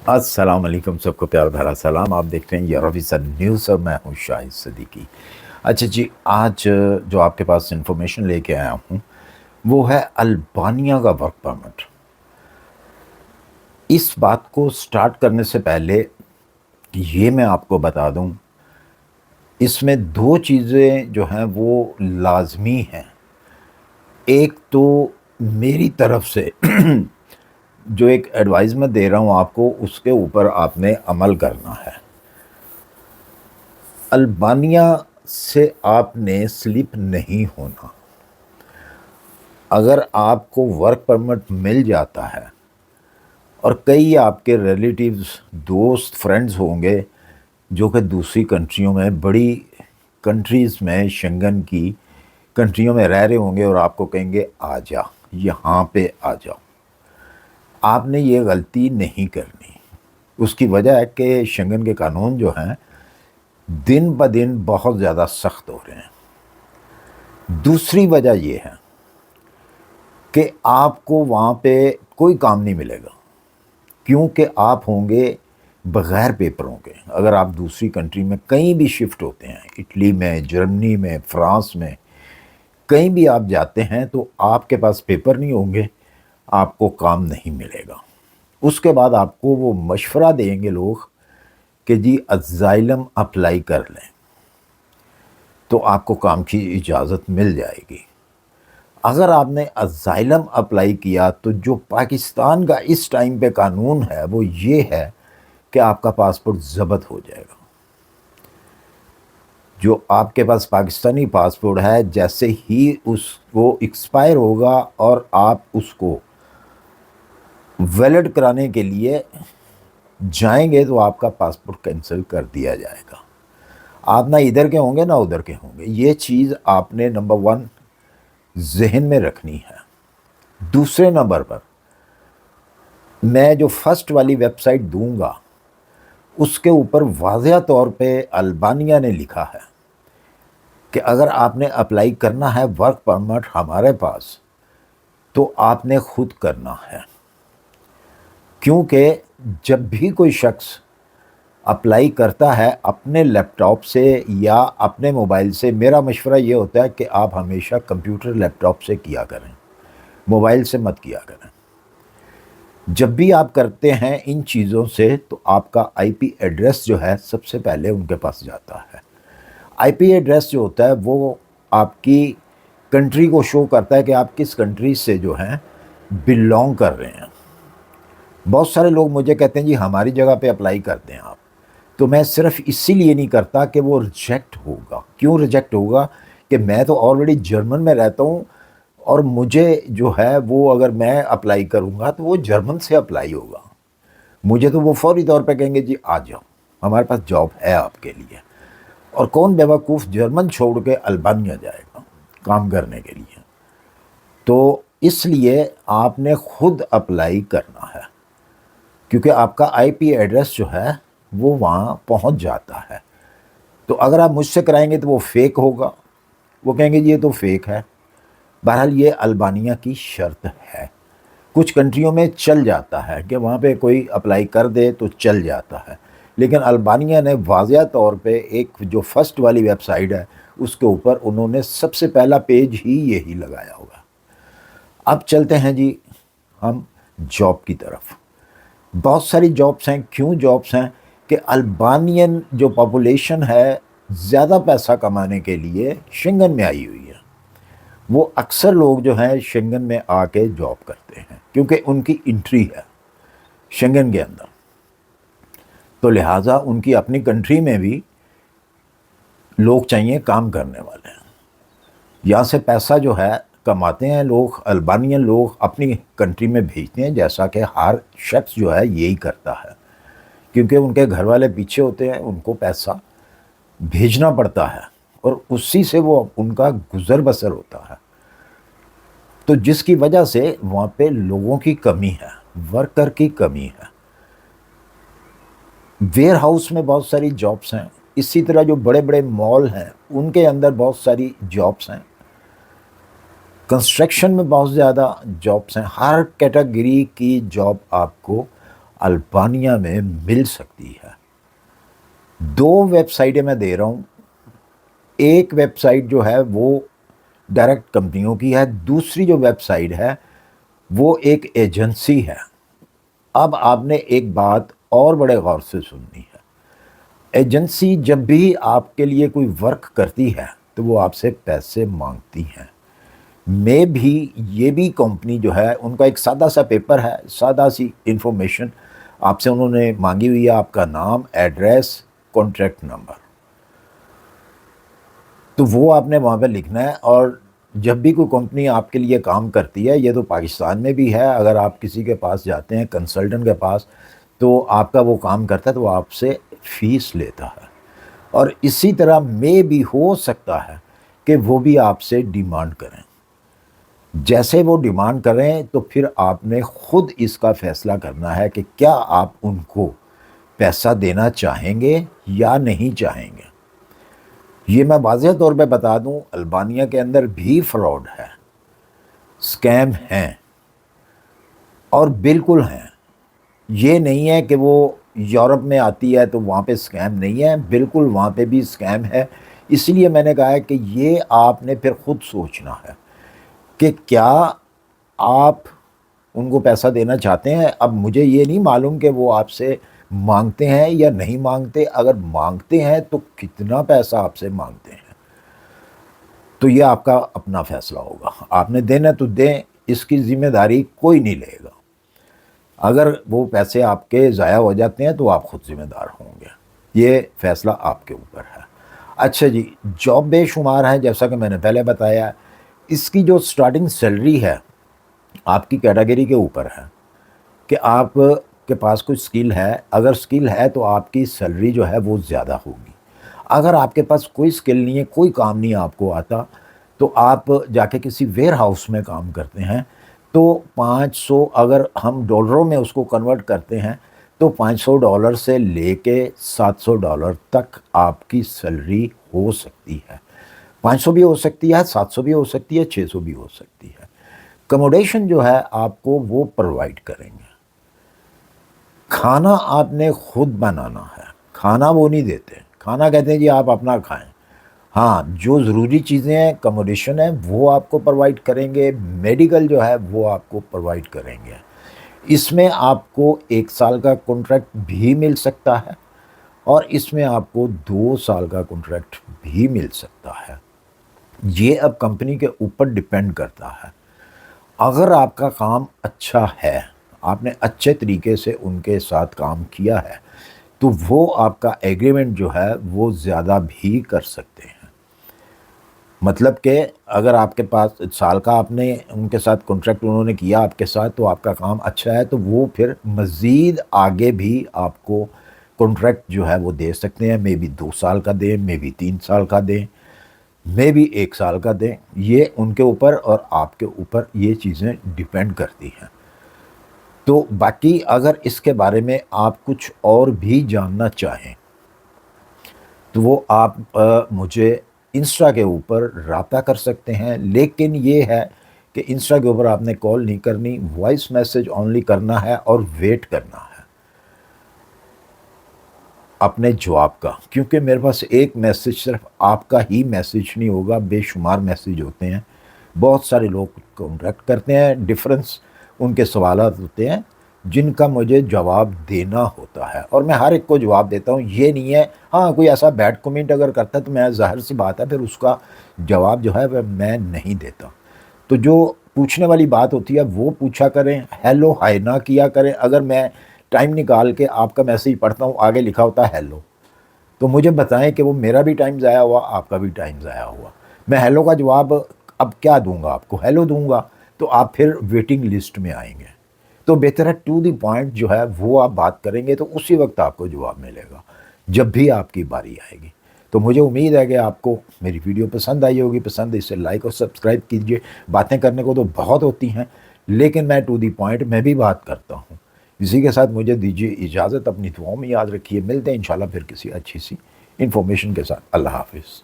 السلام علیکم، سب کو پیار بھرا سلام۔ آپ دیکھ رہے ہیں یورویژن نیوز اور میں ہوں شاہد صدیقی۔ اچھا جی، آج جو آپ کے پاس انفارمیشن لے کے آیا ہوں وہ ہے البانیہ کا ورک پرمٹ۔ اس بات کو سٹارٹ کرنے سے پہلے یہ میں آپ کو بتا دوں، اس میں دو چیزیں جو ہیں وہ لازمی ہیں۔ ایک تو میری طرف سے جو ایک ایڈوائز میں دے رہا ہوں آپ کو، اس کے اوپر آپ نے عمل کرنا ہے۔ البانیہ سے آپ نے سلپ نہیں ہونا۔ اگر آپ کو ورک پرمٹ مل جاتا ہے اور کئی آپ کے ریلیٹیوز، دوست، فرینڈز ہوں گے جو کہ دوسری کنٹریوں میں، بڑی کنٹریز میں، شنگن کی کنٹریوں میں رہ رہے ہوں گے اور آپ کو کہیں گے آ جا، یہاں پہ آ جاؤ، آپ نے یہ غلطی نہیں کرنی۔ اس کی وجہ ہے کہ شنگن کے قانون جو ہیں دن بہ دن بہت زیادہ سخت ہو رہے ہیں۔ دوسری وجہ یہ ہے کہ آپ کو وہاں پہ کوئی کام نہیں ملے گا، کیونکہ آپ ہوں گے بغیر پیپروں کے۔ اگر آپ دوسری کنٹری میں کہیں بھی شفٹ ہوتے ہیں، اٹلی میں، جرمنی میں، فرانس میں، کہیں بھی آپ جاتے ہیں تو آپ کے پاس پیپر نہیں ہوں گے، آپ کو کام نہیں ملے گا۔ اس کے بعد آپ کو وہ مشورہ دیں گے لوگ کہ جی اسائلم اپلائی کر لیں، تو آپ کو کام کی اجازت مل جائے گی۔ اگر آپ نے اسائلم اپلائی کیا تو جو پاکستان کا اس ٹائم پہ قانون ہے وہ یہ ہے کہ آپ کا پاسپورٹ ضبط ہو جائے گا۔ جو آپ کے پاس پاکستانی پاسپورٹ ہے، جیسے ہی اس کو ایکسپائر ہوگا اور آپ اس کو ویلڈ کرانے کے لیے جائیں گے تو آپ کا پاسپورٹ کینسل کر دیا جائے گا۔ آپ نہ ادھر کے ہوں گے نہ ادھر کے ہوں گے۔ یہ چیز آپ نے نمبر 1 ذہن میں رکھنی ہے۔ دوسرے نمبر پر میں جو فرسٹ والی ویب سائٹ دوں گا اس کے اوپر واضح طور پہ البانیہ نے لکھا ہے کہ اگر آپ نے اپلائی کرنا ہے ورک پرمٹ ہمارے پاس تو آپ نے خود کرنا ہے، کیونکہ جب بھی کوئی شخص اپلائی کرتا ہے اپنے لیپ ٹاپ سے یا اپنے موبائل سے، میرا مشورہ یہ ہوتا ہے کہ آپ ہمیشہ کمپیوٹر لیپ ٹاپ سے کیا کریں، موبائل سے مت کیا کریں۔ جب بھی آپ کرتے ہیں ان چیزوں سے تو آپ کا آئی پی ایڈریس جو ہے سب سے پہلے ان کے پاس جاتا ہے۔ آئی پی ایڈریس جو ہوتا ہے وہ آپ کی کنٹری کو شو کرتا ہے کہ آپ کس کنٹری سے جو ہیں بلونگ کر رہے ہیں۔ بہت سارے لوگ مجھے کہتے ہیں جی ہماری جگہ پہ اپلائی کرتے ہیں آپ، تو میں صرف اسی لیے نہیں کرتا کہ وہ ریجیکٹ ہوگا۔ کیوں ریجیکٹ ہوگا؟ کہ میں تو آلریڈی جرمن میں رہتا ہوں اور مجھے جو ہے وہ اگر میں اپلائی کروں گا تو وہ جرمن سے اپلائی ہوگا، مجھے تو وہ فوری طور پہ کہیں گے جی آ جاؤ، ہمارے پاس جاب ہے آپ کے لیے۔ اور کون بیوقوف جرمن چھوڑ کے البانیہ جائے گا کام کرنے کے لیے؟ تو اس لیے آپ نے خود اپلائی کرنا ہے، کیونکہ آپ کا آئی پی ایڈریس جو ہے وہ وہاں پہنچ جاتا ہے۔ تو اگر آپ مجھ سے کرائیں گے تو وہ فیک ہوگا، وہ کہیں گے جی یہ تو فیک ہے۔ بہرحال یہ البانیہ کی شرط ہے۔ کچھ کنٹریوں میں چل جاتا ہے کہ وہاں پہ کوئی اپلائی کر دے تو چل جاتا ہے، لیکن البانیہ نے واضح طور پہ ایک جو فرسٹ والی ویب سائٹ ہے اس کے اوپر انہوں نے سب سے پہلا پیج ہی یہی لگایا ہوگا۔ اب چلتے ہیں جی ہم جاب کی طرف۔ بہت ساری جابس ہیں۔ کیوں جابس ہیں؟ کہ البانین جو پاپولیشن ہے زیادہ پیسہ کمانے کے لیے شنگن میں آئی ہوئی ہے۔ وہ اکثر لوگ جو ہیں شنگن میں آ کے جاب کرتے ہیں کیونکہ ان کی انٹری ہے شنگن کے اندر، تو لہٰذا ان کی اپنی کنٹری میں بھی لوگ چاہیے کام کرنے والے ہیں۔ یہاں سے پیسہ جو ہے کماتے ہیں لوگ، البانین لوگ اپنی کنٹری میں بھیجتے ہیں، جیسا کہ ہر شخص جو ہے یہی کرتا ہے، کیونکہ ان کے گھر والے پیچھے ہوتے ہیں، ان کو پیسہ بھیجنا پڑتا ہے اور اسی سے وہ ان کا گزر بسر ہوتا ہے۔ تو جس کی وجہ سے وہاں پہ لوگوں کی کمی ہے، ورکر کی کمی ہے۔ ویئر ہاؤس میں بہت ساری جابس ہیں، اسی طرح جو بڑے بڑے مال ہیں ان کے اندر بہت ساری جابس ہیں، کنسٹرکشن میں بہت زیادہ جابس ہیں۔ ہر کیٹیگری کی جاب آپ کو البانیہ میں مل سکتی ہے۔ 2 ویب سائٹیں میں دے رہا ہوں، ایک ویب سائٹ جو ہے وہ ڈائریکٹ کمپنیوں کی ہے، دوسری جو ویب سائٹ ہے وہ ایک ایجنسی ہے۔ اب آپ نے ایک بات اور بڑے غور سے سننی ہے، ایجنسی جب بھی آپ کے لیے کوئی ورک کرتی ہے تو وہ آپ سے پیسے مانگتی ہیں۔ میں بھی یہ بھی کمپنی جو ہے ان کا ایک سادہ سا پیپر ہے، سادہ سی انفارمیشن آپ سے انہوں نے مانگی ہوئی ہے، آپ کا نام، ایڈریس، کانٹیکٹ نمبر، تو وہ آپ نے وہاں پہ لکھنا ہے۔ اور جب بھی کوئی کمپنی آپ کے لیے کام کرتی ہے، یہ تو پاکستان میں بھی ہے، اگر آپ کسی کے پاس جاتے ہیں کنسلٹنٹ کے پاس تو آپ کا وہ کام کرتا ہے تو وہ آپ سے فیس لیتا ہے، اور اسی طرح میں بھی ہو سکتا ہے کہ وہ بھی آپ سے ڈیمانڈ کریں۔ جیسے وہ ڈیمانڈ کریں تو پھر آپ نے خود اس کا فیصلہ کرنا ہے کہ کیا آپ ان کو پیسہ دینا چاہیں گے یا نہیں چاہیں گے۔ یہ میں واضح طور پہ بتا دوں، البانیہ کے اندر بھی فراڈ ہے، اسکیم ہیں، اور بالکل ہیں۔ یہ نہیں ہے کہ وہ یورپ میں آتی ہے تو وہاں پہ اسکیم نہیں ہے، بالکل وہاں پہ بھی اسکیم ہے۔ اس لیے میں نے کہا ہے کہ یہ آپ نے پھر خود سوچنا ہے کہ کیا آپ ان کو پیسہ دینا چاہتے ہیں۔ اب مجھے یہ نہیں معلوم کہ وہ آپ سے مانگتے ہیں یا نہیں مانگتے، اگر مانگتے ہیں تو کتنا پیسہ آپ سے مانگتے ہیں، تو یہ آپ کا اپنا فیصلہ ہوگا۔ آپ نے دینا تو دیں، اس کی ذمہ داری کوئی نہیں لے گا۔ اگر وہ پیسے آپ کے ضائع ہو جاتے ہیں تو آپ خود ذمہ دار ہوں گے، یہ فیصلہ آپ کے اوپر ہے۔ اچھا جی، جاب بے شمار ہیں جیسا کہ میں نے پہلے بتایا، اس کی جو سٹارٹنگ سیلری ہے آپ کی کیٹیگری کے اوپر ہے کہ آپ کے پاس کوئی سکل ہے، اگر سکل ہے تو آپ کی سیلری جو ہے وہ زیادہ ہوگی۔ اگر آپ کے پاس کوئی سکل نہیں ہے، کوئی کام نہیں آپ کو آتا، تو آپ جا کے کسی ویئر ہاؤس میں کام کرتے ہیں تو 500، اگر ہم ڈالروں میں اس کو کنورٹ کرتے ہیں تو $500 سے لے کے $700 تک آپ کی سیلری ہو سکتی ہے۔ 500 بھی ہو سکتی ہے، 700 بھی ہو سکتی ہے، 600 بھی ہو سکتی ہے۔ کموڈیشن جو ہے آپ کو وہ پرووائڈ کریں گے، کھانا آپ نے خود بنانا ہے، کھانا وہ نہیں دیتے، کھانا کہتے ہیں جی آپ اپنا کھائیں۔ ہاں، جو ضروری چیزیں ہیں، کموڈیشن ہے، وہ آپ کو پرووائڈ کریں گے، میڈیکل جو ہے وہ آپ کو پرووائڈ کریں گے۔ اس میں آپ کو 1 سال کا کنٹریکٹ بھی مل سکتا ہے، اور اس میں آپ کو 2 سال کا کنٹریکٹ بھی مل سکتا ہے۔ یہ اب کمپنی کے اوپر ڈیپینڈ کرتا ہے۔ اگر آپ کا کام اچھا ہے، آپ نے اچھے طریقے سے ان کے ساتھ کام کیا ہے، تو وہ آپ کا ایگریمنٹ جو ہے وہ زیادہ بھی کر سکتے ہیں۔ مطلب کہ اگر آپ کے پاس سال کا آپ نے ان کے ساتھ کنٹریکٹ انہوں نے کیا آپ کے ساتھ، تو آپ کا کام اچھا ہے تو وہ پھر مزید آگے بھی آپ کو کنٹریکٹ جو ہے وہ دے سکتے ہیں، میں بھی 2 سال کا دیں، میں بھی 3 سال کا دیں، میں بھی 1 سال کا دیں۔ یہ ان کے اوپر اور آپ کے اوپر یہ چیزیں ڈیپینڈ کرتی ہیں۔ تو باقی اگر اس کے بارے میں آپ کچھ اور بھی جاننا چاہیں تو وہ آپ مجھے انسٹا کے اوپر رابطہ کر سکتے ہیں، لیکن یہ ہے کہ انسٹا کے اوپر آپ نے کال نہیں کرنی، وائس میسج اونلی کرنا ہے اور ویٹ کرنا ہے اپنے جواب کا، کیونکہ میرے پاس ایک میسج صرف آپ کا ہی میسج نہیں ہوگا، بے شمار میسج ہوتے ہیں، بہت سارے لوگ کانٹیکٹ کرتے ہیں، ڈفرینس ان کے سوالات ہوتے ہیں جن کا مجھے جواب دینا ہوتا ہے، اور میں ہر ایک کو جواب دیتا ہوں۔ یہ نہیں ہے ہاں کوئی ایسا بیڈ کمنٹ اگر کرتا ہے تو میں ظاہر سی بات ہے پھر اس کا جواب جو ہے وہ میں نہیں دیتا۔ تو جو پوچھنے والی بات ہوتی ہے وہ پوچھا کریں، ہیلو ہائی نہ کیا کریں۔ اگر میں ٹائم نکال کے آپ کا میسیج پڑھتا ہوں، آگے لکھا ہوتا ہے ہیلو، تو مجھے بتائیں کہ وہ میرا بھی ٹائم ضائع ہوا، آپ کا بھی ٹائم ضائع ہوا۔ میں ہیلو کا جواب اب کیا دوں گا آپ کو، ہیلو دوں گا تو آپ پھر ویٹنگ لسٹ میں آئیں گے۔ تو بہتر ہے ٹو دی پوائنٹ جو ہے وہ آپ بات کریں گے تو اسی وقت آپ کو جواب ملے گا جب بھی آپ کی باری آئے گی۔ تو مجھے امید ہے کہ آپ کو میری ویڈیو پسند آئی ہوگی، پسند اسے لائک اور سبسکرائب کیجئے۔ باتیں کرنے کو تو بہت ہوتی ہیں لیکن میں ٹو دی پوائنٹ میں بھی بات کرتا ہوں۔ اسی کے ساتھ مجھے دیجیے اجازت، اپنی دعاؤں میں یاد رکھیے، ملتے ہیں انشاءاللہ پھر کسی اچھی سی انفارمیشن کے ساتھ۔ اللہ حافظ۔